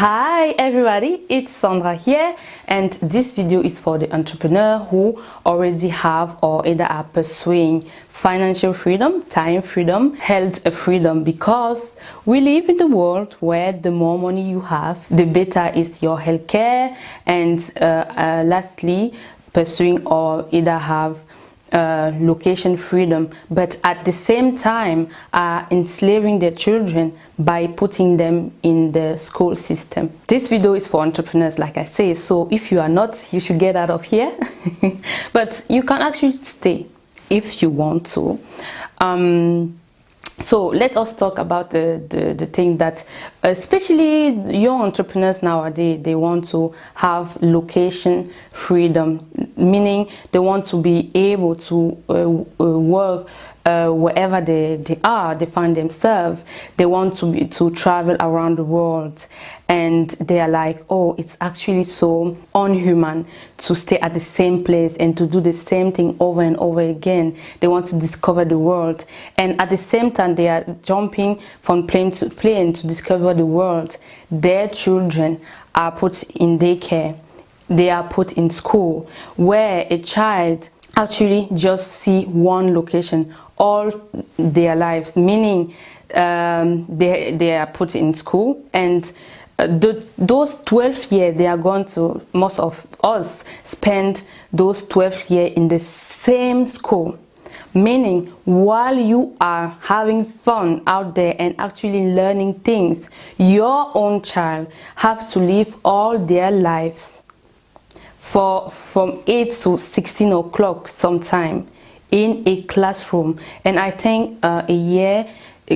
Hi everybody, it's Sandra here, and this video is for the entrepreneur who already have or either are pursuing financial freedom, time freedom, health freedom, because we live in the world where the more money you have, the better is your healthcare, and lastly, pursuing or either have location freedom, but at the same time are enslaving their children by putting them in the school system. This video is for entrepreneurs, like I say, so if you are not, you should get out of here. But you can actually stay if you want to. So let us talk about the thing that especially young entrepreneurs nowadays, they want to have location freedom, meaning they want to be able to work wherever they find themselves. They want to travel around the world, and they are like, oh, it's actually so unhuman to stay at the same place and to do the same thing over and over again. They want to discover the world, and at the same time they are jumping from plane to plane to discover the world. Their children are put in daycare, they are put in school, where a child actually just see one location all their lives, meaning they are put in school, and those 12 years they are going to, most of us spend those 12 years in the same school, meaning while you are having fun out there and actually learning things, your own child have to live all their lives from 8 to 16 o'clock sometime in a classroom. And I think a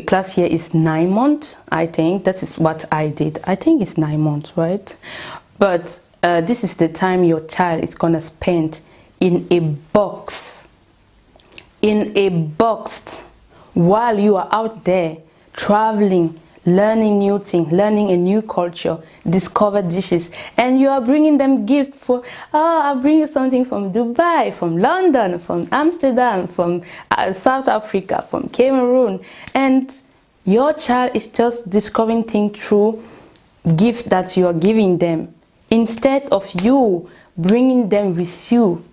class year is 9 months. I think that is what I did. I think it's 9 months, right? But this is the time your child is gonna spend in a box, while you are out there traveling, learning new things, learning a new culture, discover dishes, and you are bringing them gifts for, oh, I'm bringing something from Dubai, from London, from Amsterdam, from South Africa, from Cameroon, and your child is just discovering things through gifts that you are giving them, instead of you bringing them with you,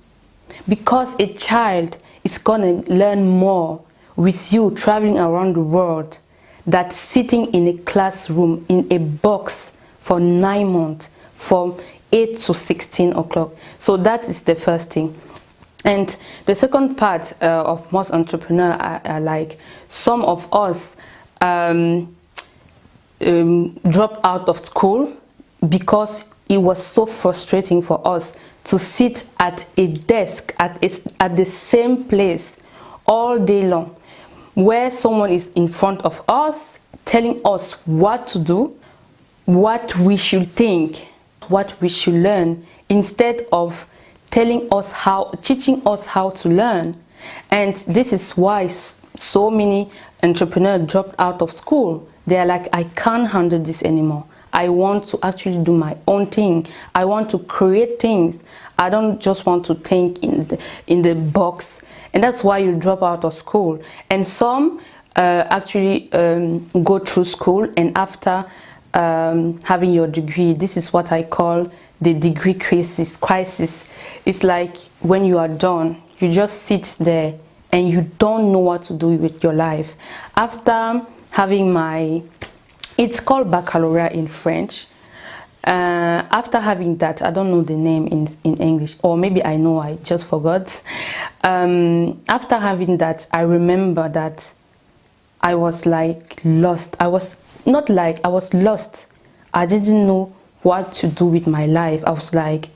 because a child is gonna learn more with you traveling around the world than sitting in a classroom in a box for 9 months from 8 to 16 o'clock. So that is the first thing. And the second part of most entrepreneurs are like, some of us drop out of school because it was so frustrating for us to sit at a desk at the same place all day long, where someone is in front of us telling us what to do, what we should think, what we should learn, instead of teaching us how to learn. And this is why so many entrepreneurs dropped out of school. They are like, I can't handle this anymore. I want to actually do my own thing. I want to create things. I don't just want to think in the box. And that's why you drop out of school. And some actually go through school, and after having your degree, this is what I call the degree crisis. It's like when you are done, you just sit there and you don't know what to do with your life. After having it's called baccalaureate in French. After having that, I don't know the name in English, or maybe I know, I just forgot. After having that, I remember that I was like lost. I was lost. I didn't know what to do with my life. I was like,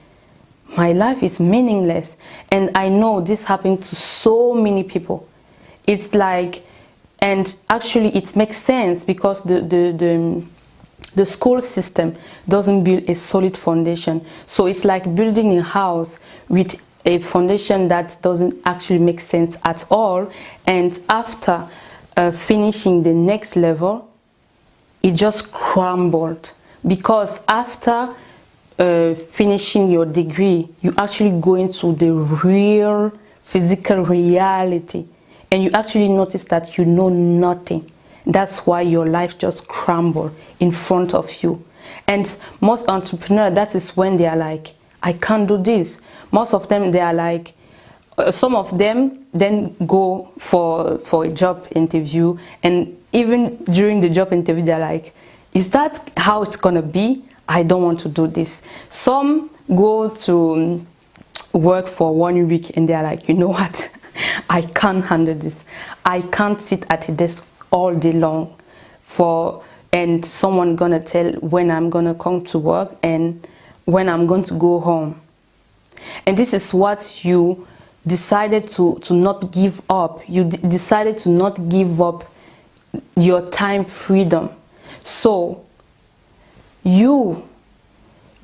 my life is meaningless. And I know this happened to so many people. It's like, and actually it makes sense, because the school system doesn't build a solid foundation. So it's like building a house with a foundation that doesn't actually make sense at all. And after finishing the next level, it just crumbled, because after finishing your degree, you actually go into the real physical reality, and you actually notice that you know nothing. That's why your life just crumbled in front of you. And most entrepreneurs, that is when they are like, I can't do this. Most of them, they are like, some of them then go for a job interview, and even during the job interview, they're like, is that how it's gonna be? I don't want to do this. Some go to work for 1 week and they're like, you know what? I can't handle this. I can't sit at a desk all day long and someone gonna tell when I'm gonna come to work and when I'm going to go home. And this is what you decided to not give up. You decided to not give up your time freedom. So you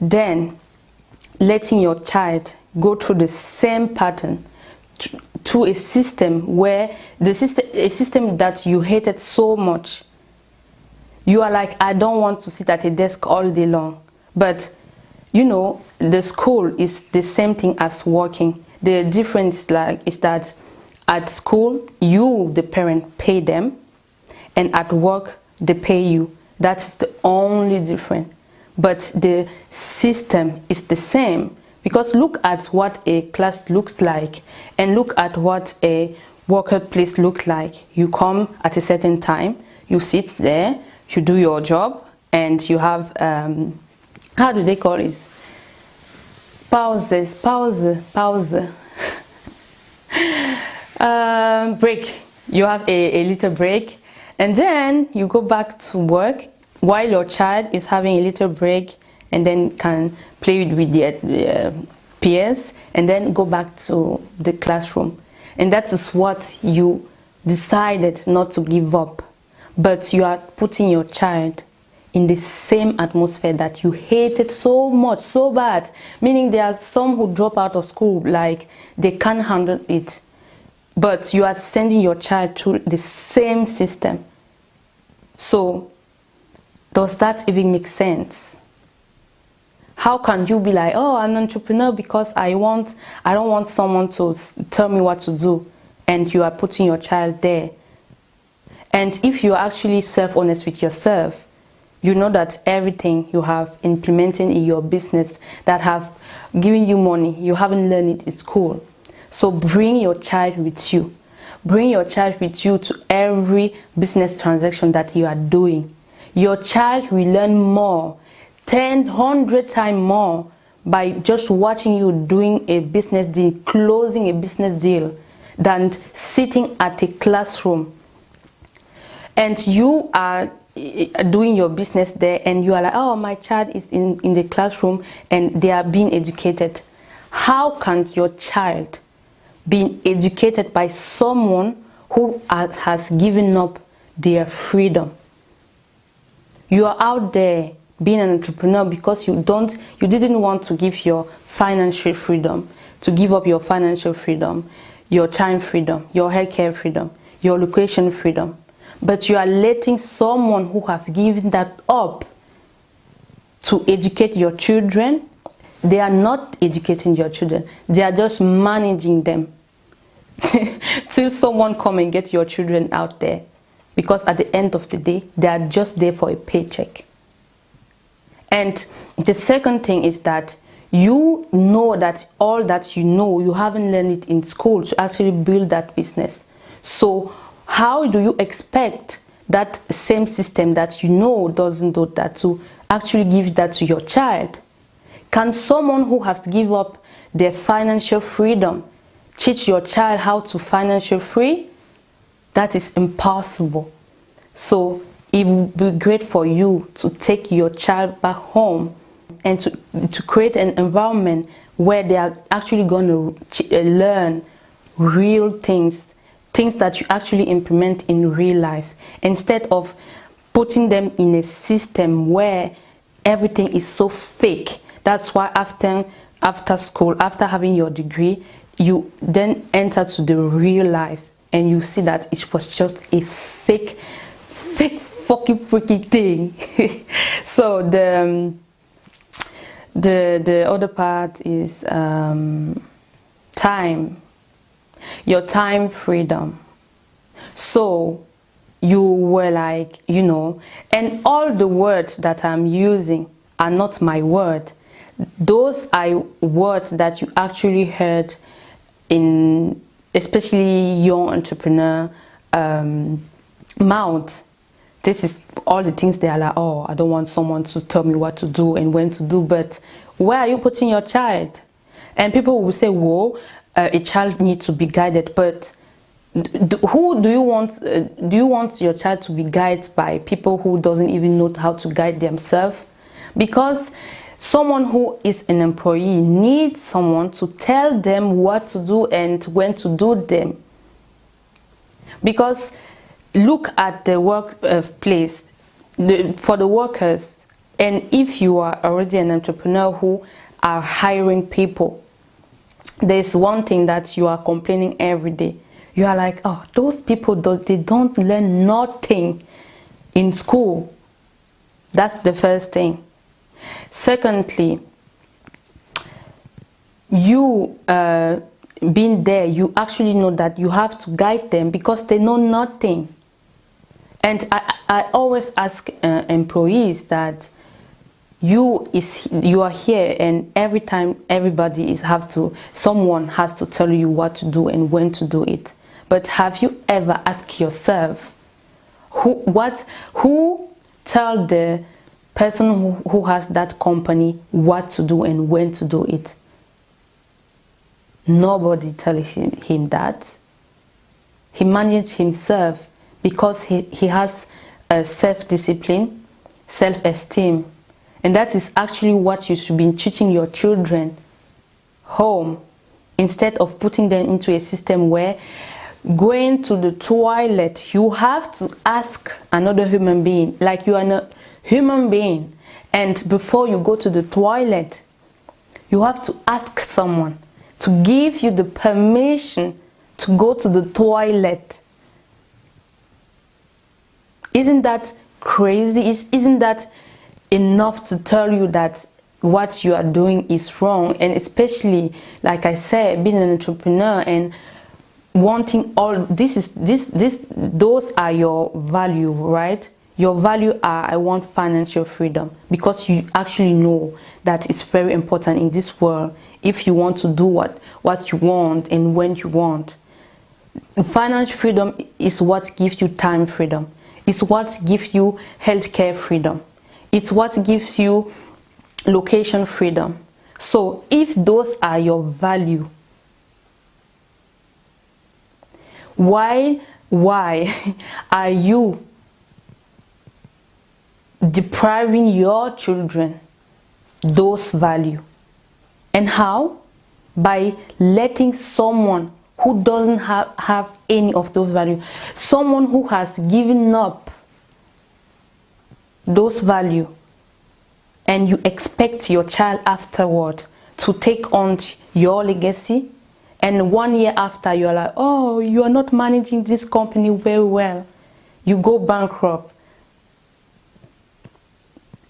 then letting your child go through the same pattern, to a system where a system that you hated so much. You are like, I don't want to sit at a desk all day long. But you know, the school is the same thing as working. The difference is that at school, you, the parent, pay them, and at work, they pay you. That's the only difference. But the system is the same. Because look at what a class looks like, and look at what a workplace looks like. You come at a certain time, you sit there, you do your job, and you have, how do they call it? Pause. Break. You have a little break, and then you go back to work while your child is having a little break, and then can play with their peers, and then go back to the classroom. And that is what you decided not to give up. But you are putting your child in the same atmosphere that you hated so much, so bad. Meaning there are some who drop out of school, like they can't handle it. But you are sending your child through the same system. So does that even make sense? How can you be like, oh, I'm an entrepreneur because I don't want someone to tell me what to do, and you are putting your child there? And if you're actually self-honest with yourself, you know that everything you have implemented in your business that have given you money, you haven't learned it in school. So bring your child with you. Bring your child with you to every business transaction that you are doing. Your child will learn more, 10, 100 times more, by just watching you doing a business deal, closing a business deal, than sitting at a classroom. And you are doing your business there, and you are like, oh, my child is in the classroom and they are being educated. How can your child be educated by someone who has given up their freedom? You are out there being an entrepreneur because you didn't want to give your financial freedom, to give up your financial freedom, your time freedom, your healthcare freedom, your location freedom. But you are letting someone who have given that up to educate your children. They are not educating your children. They are just managing them till someone come and get your children out there. Because at the end of the day, they are just there for a paycheck. And the second thing is that you know that all that you know, you haven't learned it in school to actually build that business. So how do you expect that same system that you know doesn't do that to actually give that to your child? Can someone who has given up their financial freedom teach your child how to financial free? That is impossible. So it would be great for you to take your child back home and to create an environment where they are actually going to learn real things that you actually implement in real life, instead of putting them in a system where everything is so fake. That's why after school, after having your degree, you then enter to the real life and you see that it was just a fake fucking freaking thing. So the other part is time. Your time freedom. So you were like, you know, and all the words that I'm using are not my word. Those are words that you actually heard in especially young entrepreneur mouth. This is all the things they are like, oh, I don't want someone to tell me what to do and when to do. But where are you putting your child? And people will say, whoa, a child needs to be guided. But who do you want? Do you want your child to be guided by people who doesn't even know how to guide themselves? Because someone who is an employee needs someone to tell them what to do and when to do them. Because look at the workplace for the workers, and if you are already an entrepreneur who are hiring people, there's one thing that you are complaining every day. You are like, oh, those people, they don't learn nothing in school. That's the first thing. Secondly, you being there, you actually know that you have to guide them because they know nothing. And I always ask employees that you are here, and every time someone has to tell you what to do and when to do it. But have you ever asked yourself who tell the person who has that company what to do and when to do it? Nobody tells him that. He manages himself because he has self-discipline, self-esteem. And that is actually what you should be teaching your children home, instead of putting them into a system where going to the toilet, you have to ask another human being, like you are a human being. And before you go to the toilet, you have to ask someone to give you the permission to go to the toilet. Isn't that crazy? Isn't that enough to tell you that what you are doing is wrong? And especially, like I said, being an entrepreneur and wanting all those are your value, right? Your value are, I want financial freedom, because you actually know that it's very important in this world if you want to do what you want and when you want. Financial freedom is what gives you time freedom. It's what gives you healthcare freedom. It's what gives you location freedom. So if those are your value, why are you depriving your children those value? And how? By letting someone who doesn't have any of those values, someone who has given up those values, and you expect your child afterward to take on your legacy, and 1 year after you're like, oh, you are not managing this company very well, you go bankrupt,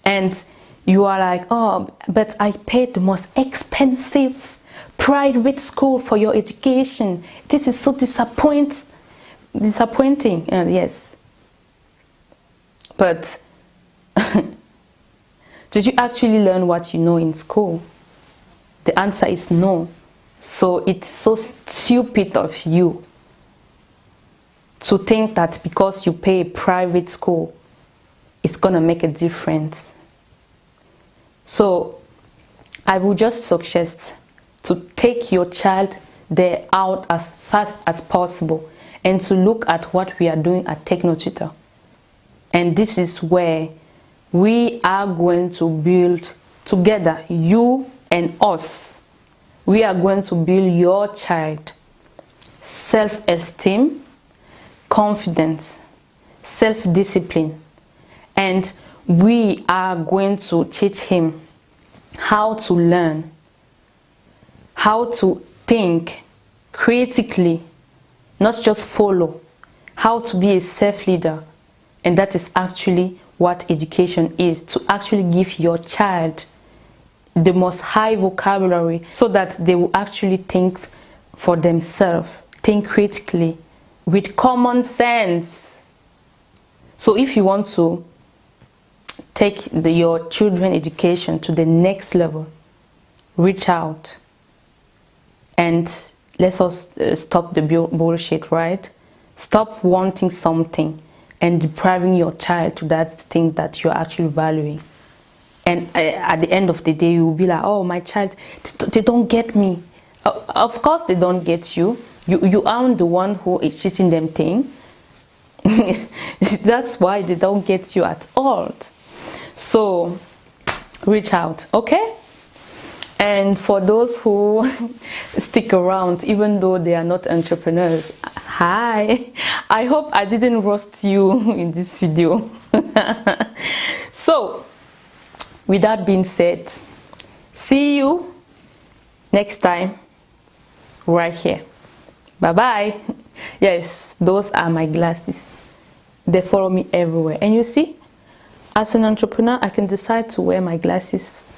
and you are like, oh, but I paid the most expensive private school for your education. This is so disappointing. Yes, but did you actually learn what you know in school? The answer is no. So it's so stupid of you to think that because you pay a private school, it's gonna make a difference. So I would just suggest to take your child there out as fast as possible, and to look at what we are doing at TechnoTutor. And this is where we are going to build together, you and us. We are going to build your child self-esteem, confidence, self-discipline, and we are going to teach him how to learn, how to think critically, not just follow, how to be a self-leader. And that is actually what education is, to actually give your child the most high vocabulary so that they will actually think for themselves, think critically, with common sense. So if you want to take your children education to the next level, reach out, and let's us stop the bullshit, right? Stop wanting something and depriving your child to that thing that you're actually valuing. And at the end of the day, you will be like, oh, my child, they don't get me. Of course they don't get you. You aren't the one who is teaching them things. That's why they don't get you at all. So reach out, okay? And for those who stick around even though they are not entrepreneurs, hi, I hope I didn't roast you in this video. So with that being said, see you next time right here. Bye bye. Yes, those are my glasses. They follow me everywhere. And you see, as an entrepreneur, I can decide to wear my glasses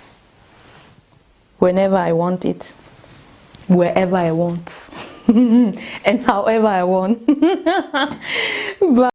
whenever I want it, wherever I want, and however I want. Bye.